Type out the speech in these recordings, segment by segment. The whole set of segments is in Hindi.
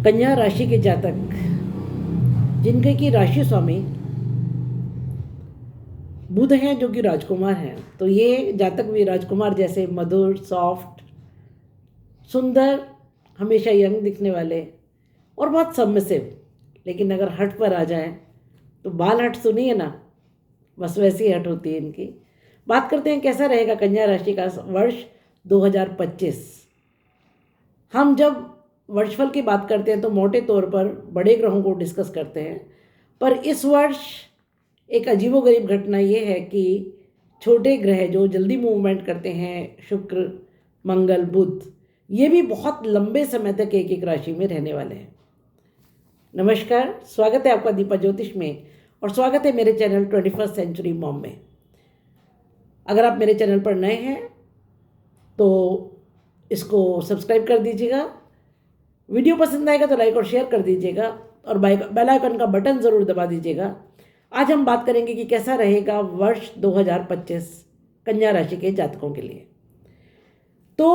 कन्या राशि के जातक जिनके की राशि स्वामी बुध हैं, जो कि राजकुमार हैं, तो ये जातक भी राजकुमार जैसे मधुर, सॉफ्ट, सुंदर, हमेशा यंग दिखने वाले और बहुत सबमिसिव। लेकिन अगर हट पर आ जाए तो बाल हट सुनिए ना, बस वैसी हट होती है इनकी। बात करते हैं कैसा रहेगा कन्या राशि का वर्ष 2025। हम जब वर्षफल की बात करते हैं तो मोटे तौर पर बड़े ग्रहों को डिस्कस करते हैं, पर इस वर्ष एक अजीबोगरीब घटना ये है कि छोटे ग्रह जो जल्दी मूवमेंट करते हैं, शुक्र, मंगल, बुध, ये भी बहुत लंबे समय तक एक एक राशि में रहने वाले हैं। नमस्कार, स्वागत है आपका दीपा ज्योतिष में और स्वागत है मेरे चैनल 21st सेंचुरी मॉम में। अगर आप मेरे चैनल पर नए हैं तो इसको सब्सक्राइब कर दीजिएगा, वीडियो पसंद आएगा तो लाइक और शेयर कर दीजिएगा और बेल आइकन का बटन ज़रूर दबा दीजिएगा। आज हम बात करेंगे कि कैसा रहेगा वर्ष 2025 कन्या राशि के जातकों के लिए। तो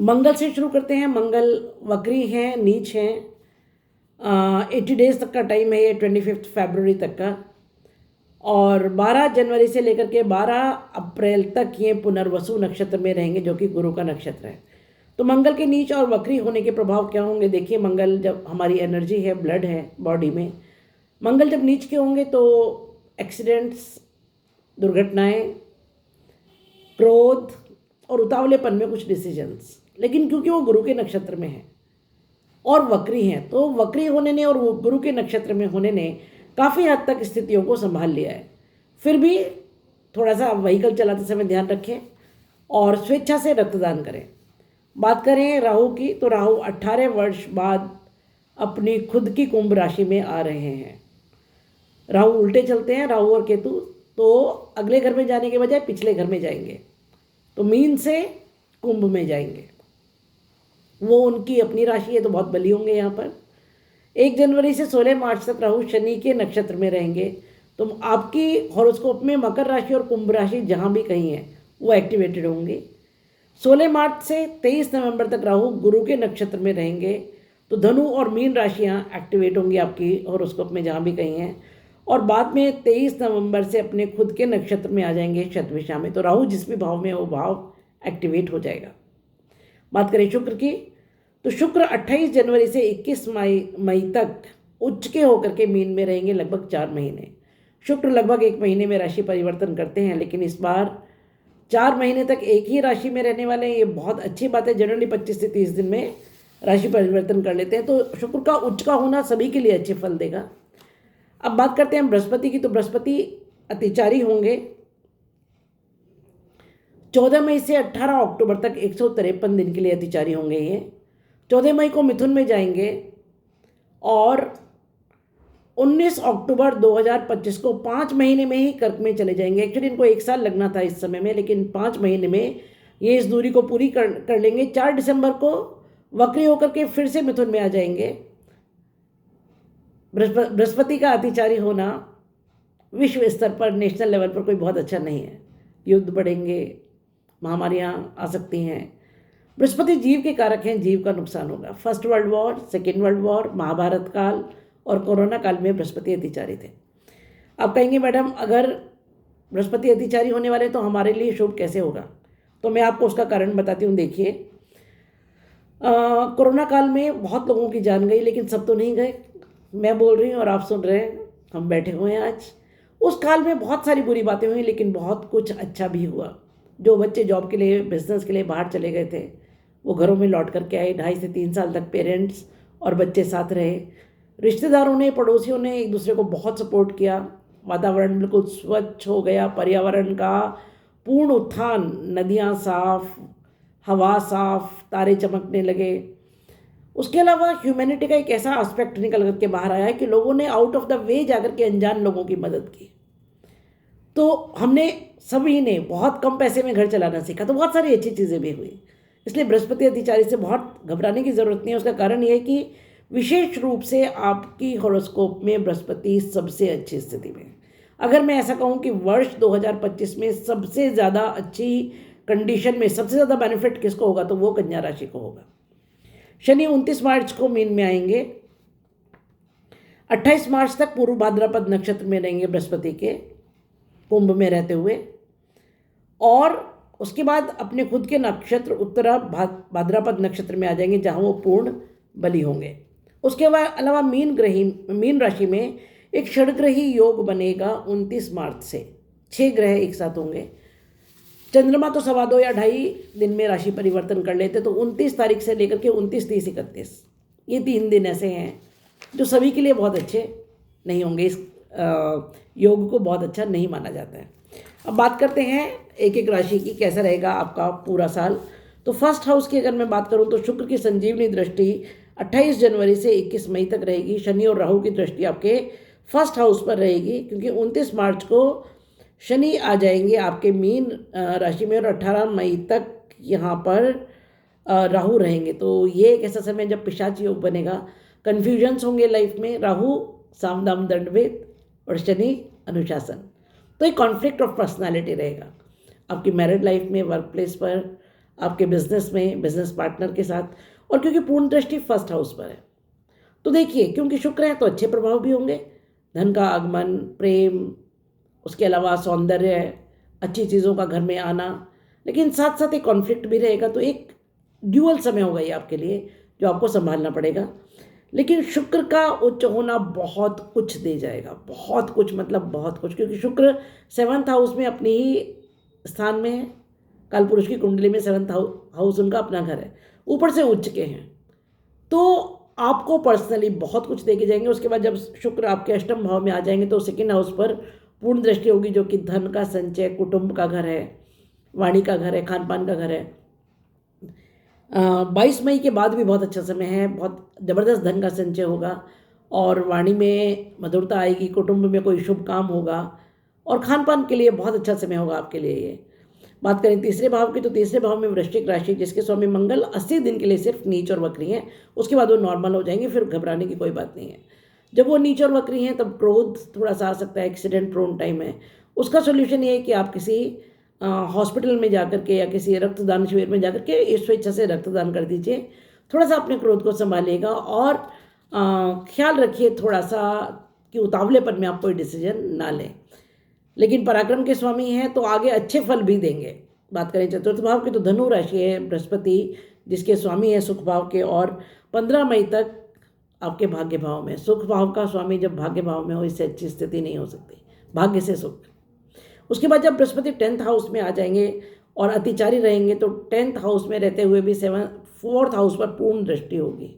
मंगल से शुरू करते हैं। मंगल वक्री हैं, नीच हैं, 80 डेज तक का टाइम है ये, 25 फरवरी तक का, और 12 जनवरी से लेकर के 12 अप्रैल तक ये पुनर्वसु नक्षत्र में रहेंगे, जो कि गुरु का नक्षत्र है। तो मंगल के नीच और वक्री होने के प्रभाव क्या होंगे? देखिए, मंगल जब हमारी एनर्जी है, ब्लड है बॉडी में, मंगल जब नीच के होंगे तो एक्सीडेंट्स, दुर्घटनाएं, क्रोध और उतावलेपन में कुछ डिसीजंस। लेकिन क्योंकि वो गुरु के नक्षत्र में है और वक्री हैं, तो वक्री होने ने और गुरु के नक्षत्र में होने ने काफ़ी हद तक स्थितियों को संभाल लिया है। फिर भी थोड़ा सा व्हीकल चलाते समय ध्यान रखें और स्वेच्छा से रक्तदान करें। बात करें राहु की, तो राहु 18 वर्ष बाद अपनी खुद की कुंभ राशि में आ रहे हैं। राहु उल्टे चलते हैं, राहु और केतु, तो अगले घर में जाने के बजाय पिछले घर में जाएंगे, तो मीन से कुंभ में जाएंगे। वो उनकी अपनी राशि है तो बहुत बली होंगे यहाँ पर। 1 जनवरी से 16 मार्च तक राहु शनि के नक्षत्र में रहेंगे, तो आपकी हॉरोस्कोप में मकर राशि और कुंभ राशि जहाँ भी कहीं है वो एक्टिवेटेड होंगी। 16 मार्च से 23 नवंबर तक राहु गुरु के नक्षत्र में रहेंगे, तो धनु और मीन राशियाँ एक्टिवेट होंगी आपकी हॉरोस्कोप में जहाँ भी कहीं हैं, और बाद में 23 नवंबर से अपने खुद के नक्षत्र में आ जाएंगे शतभिषा में। तो राहु जिस भी भाव में है वो भाव एक्टिवेट हो जाएगा। बात करें शुक्र की, तो शुक्र 28 जनवरी से 21 मई तक उच्च के होकर के मीन में रहेंगे लगभग 4 महीने। शुक्र लगभग 1 महीने में राशि परिवर्तन करते हैं, लेकिन इस बार 4 महीने तक एक ही राशि में रहने वाले हैं। ये बहुत अच्छी बात है। जनरली 25 से 30 दिन में राशि परिवर्तन कर लेते हैं, तो शुक्र का उच्च का होना सभी के लिए अच्छे फल देगा। अब बात करते हैं बृहस्पति की, तो बृहस्पति अतिचारी होंगे 14 मई से 18 अक्टूबर तक, 153 दिन के लिए अतिचारी होंगे ये। 14 मई को मिथुन में जाएंगे और 19 अक्टूबर 2025 को 5 महीने में ही कर्क में चले जाएंगे। एक्चुअली इनको 1 साल लगना था इस समय में, लेकिन 5 महीने में ये इस दूरी को पूरी कर लेंगे। 4 दिसंबर को वक्री होकर के फिर से मिथुन में आ जाएंगे। बृहस्पति का अतिचारी होना विश्व स्तर पर, नेशनल लेवल पर कोई बहुत अच्छा नहीं है। युद्ध बढ़ेंगे, महामारियाँ आ सकती हैं। बृहस्पति जीव के कारक हैं, जीव का नुकसान होगा। First world war, second world war, Mahabharat काल और कोरोना काल में बृहस्पति अतिचारी थे। आप कहेंगे मैडम अगर बृहस्पति अतिचारी होने वाले तो हमारे लिए शुभ कैसे होगा? तो मैं आपको उसका कारण बताती हूँ। देखिए, कोरोना काल में बहुत लोगों की जान गई, लेकिन सब तो नहीं गए। मैं बोल रही हूँ और आप सुन रहे हैं, हम बैठे हुए हैं आज। उस काल में बहुत सारी बुरी बातें हुई, लेकिन बहुत कुछ अच्छा भी हुआ। जो बच्चे जॉब के लिए, बिजनेस के लिए बाहर चले गए थे, वो घरों में लौट करके आए। 2.5 से 3 साल तक पेरेंट्स और बच्चे साथ रहे। रिश्तेदारों ने, पड़ोसियों ने एक दूसरे को बहुत सपोर्ट किया। वातावरण बिल्कुल स्वच्छ हो गया, पर्यावरण का पूर्ण उत्थान, नदियाँ साफ, हवा साफ, तारे चमकने लगे। उसके अलावा ह्यूमैनिटी का एक ऐसा एस्पेक्ट निकल करके बाहर आया है कि लोगों ने आउट ऑफ द वे जाकर के अनजान लोगों की मदद की। तो हमने सभी ने बहुत कम पैसे में घर चलाना सीखा, तो बहुत सारी अच्छी चीज़ें भी हुई। इसलिए बृहस्पति अतिचारी से बहुत घबराने की ज़रूरत नहीं है। उसका कारण ये है कि विशेष रूप से आपकी हॉरोस्कोप में बृहस्पति सबसे अच्छी स्थिति में। अगर मैं ऐसा कहूँ कि वर्ष 2025 में सबसे ज़्यादा अच्छी कंडीशन में, सबसे ज़्यादा बेनिफिट किसको होगा, तो वो कन्या राशि को होगा। शनि 29 मार्च को मीन में आएंगे, 28 मार्च तक पूर्व भाद्रपद नक्षत्र में रहेंगे बृहस्पति के, कुंभ में रहते हुए, और उसके बाद अपने खुद के नक्षत्र उत्तरा भाद्रपद नक्षत्र में आ जाएंगे, जहाँ वो पूर्ण बली होंगे। उसके अलावा मीन राशि में एक षड्ग्रही योग बनेगा 29 मार्च से, 6 ग्रह एक साथ होंगे। चंद्रमा तो 2.25 या 2.5 दिन में राशि परिवर्तन कर लेते, तो 29 तारीख से लेकर के 29, 30, 31 ये 3 दिन ऐसे हैं जो सभी के लिए बहुत अच्छे नहीं होंगे। इस योग को बहुत अच्छा नहीं माना जाता है। अब बात करते हैं एक एक राशि की, कैसा रहेगा आपका पूरा साल। तो फर्स्ट हाउस की अगर मैं बात करूं तो शुक्र की संजीवनी दृष्टि 28 जनवरी से 21 मई तक रहेगी। शनि और राहु की दृष्टि आपके फर्स्ट हाउस पर रहेगी, क्योंकि 29 मार्च को शनि आ जाएंगे आपके मीन राशि में, और 18 मई तक यहाँ पर राहु रहेंगे। तो ये एक ऐसा समय जब पिशाच योग बनेगा, कन्फ्यूजन्स होंगे लाइफ में। राहु साम दाम दंडभेद और शनि अनुशासन, तो एक कॉन्फ्लिक्ट ऑफ पर्सनालिटी रहेगा आपकी मैरिड लाइफ में, वर्क प्लेस पर, आपके बिजनेस में, बिजनेस पार्टनर के साथ। और क्योंकि पूर्ण दृष्टि फर्स्ट हाउस पर है, तो देखिए क्योंकि शुक्र है तो अच्छे प्रभाव भी होंगे, धन का आगमन, प्रेम, उसके अलावा सौंदर्य, अच्छी चीज़ों का घर में आना, लेकिन साथ साथ एक कॉन्फ्लिक्ट भी रहेगा। तो एक ड्यूअल समय होगा ये आपके लिए, जो आपको संभालना पड़ेगा। लेकिन शुक्र का उच्च होना बहुत कुछ दे जाएगा, बहुत कुछ, मतलब बहुत कुछ, क्योंकि शुक्र 7th हाउस में अपनी ही स्थान में है। कालपुरुष की कुंडली में 7th हाउस उनका अपना घर है, ऊपर से उच्च के हैं, तो आपको पर्सनली बहुत कुछ देके जाएंगे। उसके बाद जब शुक्र आपके अष्टम भाव में आ जाएंगे तो 2nd हाउस पर पूर्ण दृष्टि होगी, जो कि धन का संचय, कुटुंब का घर है, वाणी का घर है, खान पान का घर है। 22 मई के बाद भी बहुत अच्छा समय है, बहुत ज़बरदस्त धन का संचय होगा, और वाणी में मधुरता आएगी, कुटुंब में कोई शुभ काम होगा, और खान पान के लिए बहुत अच्छा समय होगा आपके लिए ये। बात करें तीसरे भाव की, तो तीसरे भाव में वृश्चिक राशि, जिसके स्वामी मंगल 80 दिन के लिए सिर्फ नीच और वक्री हैं, उसके बाद वो नॉर्मल हो जाएंगे, फिर घबराने की कोई बात नहीं है। जब वो नीच और वक्री हैं तब क्रोध थोड़ा सा आ सकता है, एक्सीडेंट प्रोन टाइम है। उसका सोल्यूशन ये है कि आप किसी हॉस्पिटल में जाकर के या किसी रक्तदान शिविर में जाकर के इस स्वेच्छा से रक्तदान कर दीजिए। थोड़ा सा अपने क्रोध को संभालिएगा, और ख्याल रखिए थोड़ा सा कि उतावलेपन में आप कोई डिसीजन ना लें। लेकिन पराक्रम के स्वामी हैं तो आगे अच्छे फल भी देंगे। बात करें चतुर्थ भाव की, तो धनु राशि है, बृहस्पति जिसके स्वामी है सुख भाव के, और 15 मई तक आपके भाग्य भाव में। सुख भाव का स्वामी जब भाग्य भाव में हो, इससे अच्छी स्थिति नहीं हो सकती, भाग्य से सुख। उसके बाद जब बृहस्पति 10th हाउस में आ जाएंगे और अतिचारी रहेंगे, तो 10th हाउस में रहते हुए भी 4th हाउस पर पूर्ण दृष्टि होगी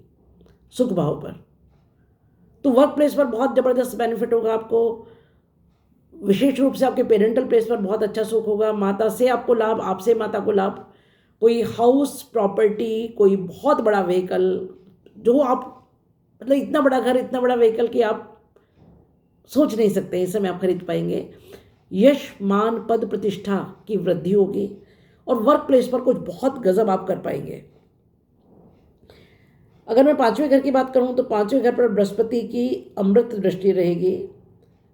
सुख भाव पर। तो वर्क प्लेस पर बहुत ज़बरदस्त बेनिफिट होगा आपको, विशेष रूप से आपके पेरेंटल प्लेस पर बहुत अच्छा सुख होगा। माता से आपको लाभ, आपसे माता को लाभ, कोई हाउस प्रॉपर्टी, कोई बहुत बड़ा व्हीकल, जो आप मतलब इतना बड़ा घर, इतना बड़ा व्हीकल कि आप सोच नहीं सकते इस समय आप खरीद पाएंगे। यश, मान, पद, प्रतिष्ठा की वृद्धि होगी, और वर्क प्लेस पर कुछ बहुत गजब आप कर पाएंगे। अगर मैं 5वें घर की बात करूं तो 5वें घर पर बृहस्पति की अमृत दृष्टि रहेगी।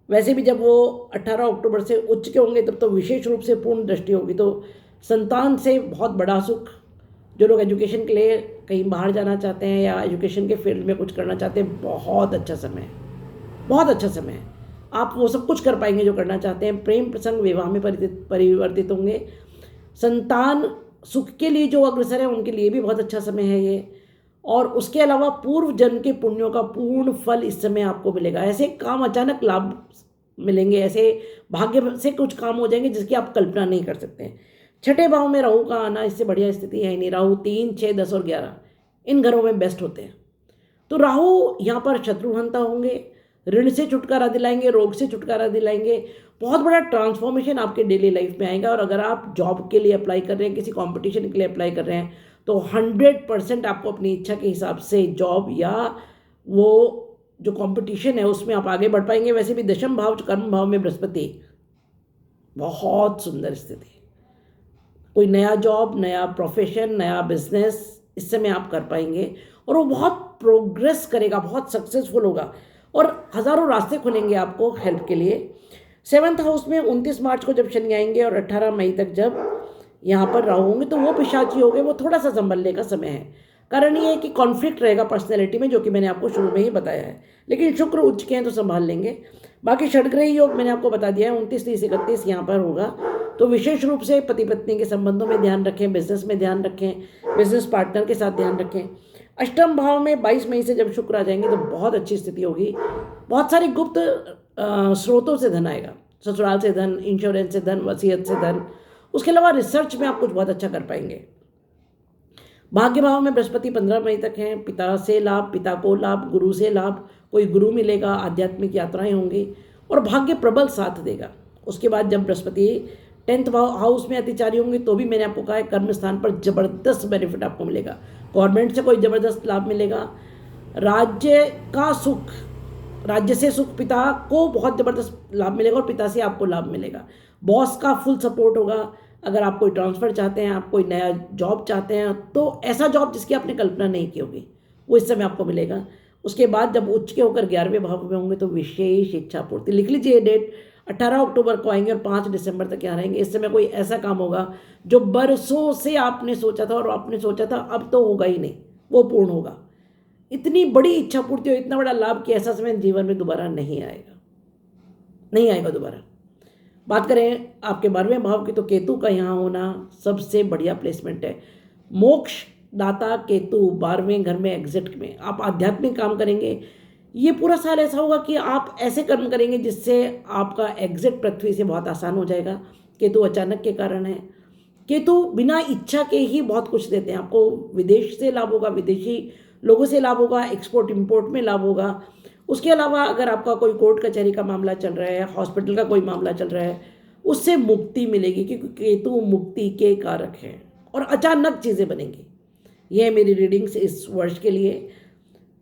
वैसे भी जब वो 18 अक्टूबर से उच्च के होंगे तब तो विशेष रूप से पूर्ण दृष्टि होगी, तो संतान से बहुत बड़ा सुख। जो लोग एजुकेशन के लिए कहीं बाहर जाना चाहते हैं या एजुकेशन के फील्ड में कुछ करना चाहते हैं, बहुत अच्छा समय है, बहुत अच्छा समय है। आप वो सब कुछ कर पाएंगे जो करना चाहते हैं। प्रेम प्रसंग विवाह में परिवर्तित होंगे। संतान सुख के लिए जो अग्रसर है उनके लिए भी बहुत अच्छा समय है ये। और उसके अलावा पूर्व जन्म के पुण्यों का पूर्ण फल इस समय आपको मिलेगा। ऐसे काम अचानक लाभ मिलेंगे, ऐसे भाग्य से कुछ काम हो जाएंगे जिसकी आप कल्पना नहीं कर सकते। 6ठे भाव में राहु का आना, इससे बढ़िया स्थिति है ही नहीं। राहु 3, 6, 10 और 11 इन घरों में बेस्ट होते हैं। तो राहु यहाँ पर शत्रुहंता होंगे, ऋण से छुटकारा दिलाएंगे, रोग से छुटकारा दिलाएंगे। बहुत बड़ा ट्रांसफॉर्मेशन आपके डेली लाइफ में आएगा। और अगर आप जॉब के लिए अप्लाई कर रहे हैं, किसी कॉम्पिटिशन के लिए अप्लाई कर रहे हैं, तो 100% आपको अपनी इच्छा के हिसाब से जॉब या वो जो कंपटीशन है उसमें आप आगे बढ़ पाएंगे। वैसे भी दशम भाव कर्म भाव में बृहस्पति, बहुत सुंदर स्थिति। कोई नया जॉब, नया प्रोफेशन, नया बिजनेस इस समय आप कर पाएंगे, और वो बहुत प्रोग्रेस करेगा, बहुत सक्सेसफुल होगा, और हज़ारों रास्ते खुलेंगे आपको हेल्प के लिए। 7th हाउस में 29 मार्च को जब शनि आएंगे और 18 मई तक जब यहाँ पर राहु होंगे, तो वो पिशाची हो गए, वो थोड़ा सा संभलने का समय है। कारण ये है कि कॉन्फ्लिक्ट रहेगा पर्सनैलिटी में, जो कि मैंने आपको शुरू में ही बताया है। लेकिन शुक्र उच्च के हैं तो संभाल लेंगे। बाकी षड्ग्रही योग मैंने आपको बता दिया है, 29, 30, 31 यहाँ पर होगा। तो विशेष रूप से पति पत्नी के संबंधों में ध्यान रखें, बिजनेस में ध्यान रखें, बिजनेस पार्टनर के साथ ध्यान रखें। अष्टम भाव में 22 मई से जब शुक्र आ जाएंगे तो बहुत अच्छी स्थिति होगी। बहुत सारी गुप्त स्रोतों से धन आएगा, ससुराल से धन, इंश्योरेंस से धन, वसीयत से धन। उसके अलावा रिसर्च में आप कुछ बहुत अच्छा कर पाएंगे। भाग्य भाव में बृहस्पति 15 मई तक हैं। पिता से लाभ, पिता को लाभ, गुरु से लाभ, कोई गुरु मिलेगा, आध्यात्मिक यात्राएं होंगी और भाग्य प्रबल साथ देगा। उसके बाद जब बृहस्पति 10th हाउस में अतिचारी होंगे तो भी मैंने आपको कहा है कर्म स्थान पर जबरदस्त बेनिफिट आपको मिलेगा। गवर्नमेंट से कोई जबरदस्त लाभ मिलेगा। राज्य का सुख, राज्य से सुख, पिता को बहुत जबरदस्त लाभ मिलेगा और पिता से आपको लाभ मिलेगा। बॉस का फुल सपोर्ट होगा। अगर आप कोई ट्रांसफ़र चाहते हैं, आप कोई नया जॉब चाहते हैं, तो ऐसा जॉब जिसकी आपने कल्पना नहीं की होगी वो इस समय आपको मिलेगा। उसके बाद जब उच्च के होकर 11वें भाव में होंगे तो विशेष इच्छा पूर्ति, लिख लीजिए डेट, 18 अक्टूबर को आएंगे और 5 दिसंबर तक यहाँ रहेंगे। इस समय कोई ऐसा काम होगा जो बरसों से आपने सोचा था और आपने सोचा था अब तो होगा ही नहीं, वो पूर्ण होगा। इतनी बड़ी इच्छा पूर्ति और इतना बड़ा लाभ कि ऐसा समय जीवन में दोबारा नहीं आएगा, नहीं आएगा दोबारा। बात करें आपके 12वें भाव की तो केतु का यहाँ होना सबसे बढ़िया प्लेसमेंट है। मोक्ष दाता केतु 12वें घर में एग्जिट में, आप आध्यात्मिक काम करेंगे। ये पूरा साल ऐसा होगा कि आप ऐसे कर्म करेंगे जिससे आपका एग्जिट पृथ्वी से बहुत आसान हो जाएगा। केतु अचानक के कारण है। केतु बिना इच्छा के ही बहुत कुछ देते हैं आपको। विदेश से लाभ होगा, विदेशी लोगों से लाभ होगा, एक्सपोर्ट इंपोर्ट में लाभ होगा। उसके अलावा अगर आपका कोई कोर्ट कचहरी का मामला चल रहा है, हॉस्पिटल का कोई मामला चल रहा है, उससे मुक्ति मिलेगी क्योंकि केतु मुक्ति के कारक हैं और अचानक चीज़ें बनेंगी। ये है मेरी रीडिंग्स इस वर्ष के लिए।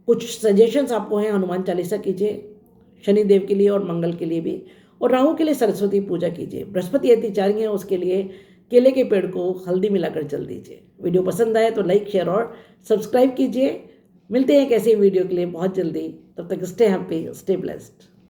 कुछ सजेशंस आपको हैं, हनुमान चालीसा कीजिए शनिदेव के लिए और मंगल के लिए भी, और राहु के लिए सरस्वती पूजा कीजिए। बृहस्पति अतिचारी हैं, उसके लिए केले के पेड़ को हल्दी मिलाकर जल दीजिए। वीडियो पसंद आए तो लाइक, शेयर और सब्सक्राइब कीजिए। मिलते हैं एक ऐसे वीडियो के लिए बहुत जल्दी। तब तक स्टे हैप्पी, स्टे ब्लेस्ड।